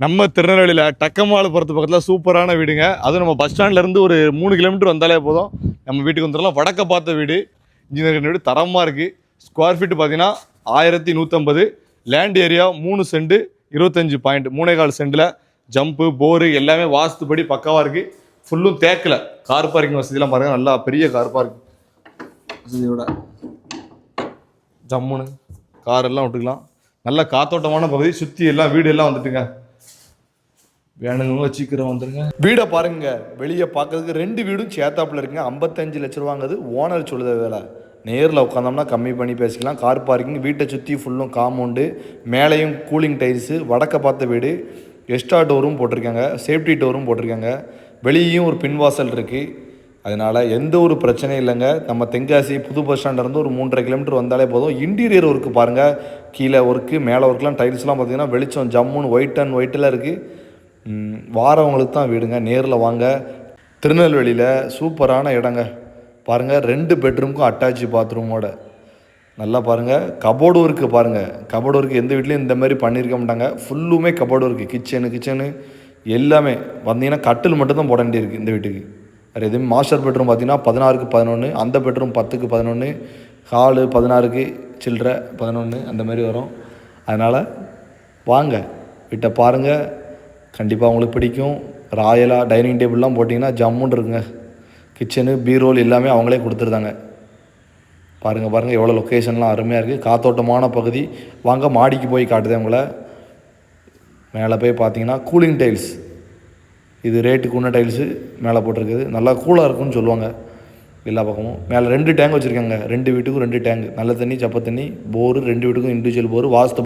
நம்ம திருநெல்வேலியில் டக்கமாலபுரத்து பக்கத்தில் சூப்பரான வீடுங்க. அதுவும் நம்ம பஸ் ஸ்டாண்ட்லேருந்து ஒரு 3 கிலோமீட்டர் வந்தாலே போதும் நம்ம வீட்டுக்கு வந்துடலாம். வடக்க பார்த்த வீடு, இன்ஜினியரிங் வீடு தரமாக இருக்குது. ஸ்கொயர் ஃபீட்டு பார்த்தீங்கன்னா 1150. லேண்ட் ஏரியா 3 சென்ட் 25 பாயிண்ட் 3.4 சென்டில் ஜம்ப்பு போரு எல்லாமே வாஸ்துபடி பக்காவாக இருக்குது. ஃபுல்லும் தேக்கில். கார் பார்க்கிங் வசதியெலாம் பாருங்கள், நல்லா பெரிய கார் பார்க்கிங் வசதியோட ஜம்முன்னு கார் எல்லாம் விட்டுக்கலாம். நல்ல காத்தோட்டமான பகுதி, சுற்றி எல்லாம் வீடு எல்லாம் வந்துட்டுங்க. வேணுங்க சீக்கிரம் வந்துருங்க. வீடை பாருங்க, வெளியே பார்க்கறதுக்கு 2 வீடும் சேத்தாப்புல இருக்குங்க. 55 லட்ச ரூபாங்கிறது ஓனர் சொல்லுத வேலை. நேரில் உட்காந்தோம்னா கம்மி பண்ணி பேசிக்கலாம். கார் பார்க்கிங், வீட்டை சுற்றி ஃபுல்லும் காம்பவுண்டு, மேலேயும் கூலிங் டைல்ஸு, வடக்க பார்த்த வீடு, எக்ஸ்ட்ரா டோரும் போட்டிருக்காங்க, சேஃப்டி டோரும் போட்டிருக்காங்க. வெளியேயும் ஒரு பின்வாசல் இருக்குது. அதனால் எந்த ஒரு பிரச்சனையும் இல்லைங்க. நம்ம தென்காசி புது பஸ் ஸ்டாண்ட்லேருந்து ஒரு 3.5 கிலோமீட்டர் வந்தாலே போதும். இன்டீரியர் ஒர்க்கு பாருங்கள், கீழே ஒர்க்கு மேலே ஒர்க்லாம் டைல்ஸ்லாம் பார்த்திங்கன்னா வெளிச்சம் ஜம்முன்னு ஒயிட் அண்ட் ஒயிட்டில் இருக்குது. வாரவங்களுக்கு தான் வீடுங்க, நேரில் வாங்க. திருநெல்வேலியில் சூப்பரான இடங்க பாருங்கள். 2 பெட்ரூமுக்கும் அட்டாச் பாத்ரூமோட நல்லா பாருங்கள். கபோர்டு ஒர்க்கு பாருங்கள், கபோர்டு ஒர்க்கு எந்த வீட்லேயும் இந்த மாதிரி பண்ணியிருக்க மாட்டாங்க. ஃபுல்லுமே கபோர்டு ஒர்க்கு, கிச்சனு எல்லாமே வந்தீங்கன்னா கட்டில் மட்டும்தான் போட வேண்டியிருக்கு இந்த வீட்டுக்கு. வேறு எதுவும் மாஸ்டர் பெட்ரூம் பார்த்தீங்கன்னா 16க்கு 11, அந்த பெட்ரூம் 10க்கு 11, ஹாலு 16க்கு சில்லற 11 அந்த மாதிரி வரும். அதனால் வாங்க, வீட்டை பாருங்கள், கண்டிப்பாக உங்களுக்கு பிடிக்கும். ராயலாக டைனிங் டேபிள்லாம் போட்டிங்கன்னா ஜம்முன்னு இருக்குங்க. கிச்சனு பீரோல் எல்லாமே அவங்களே கொடுத்துருந்தாங்க. பாருங்கள் எவ்வளோ லொக்கேஷன்லாம் அருமையாக இருக்குது. காத்தோட்டமான பகுதி. வாங்க மாடிக்கு போய் காட்டுதேன் உங்களை. மேலே போய் பார்த்தீங்கன்னா கூலிங் டைல்ஸ், இது ரேட்டுக்கு உள்ள டைல்ஸு மேலே போட்டிருக்குது. நல்லா கூலாக இருக்குன்னு சொல்லுவாங்க எல்லா பக்கமும். மேலே 2 டேங்க் வச்சுருக்காங்க. 2 வீட்டுக்கும் 2 டேங்க், நல்ல தண்ணி சப்ப தண்ணி போரு, 2 வீட்டுக்கும் இண்டிவிஜுவல் போரு வாஸ்துபடி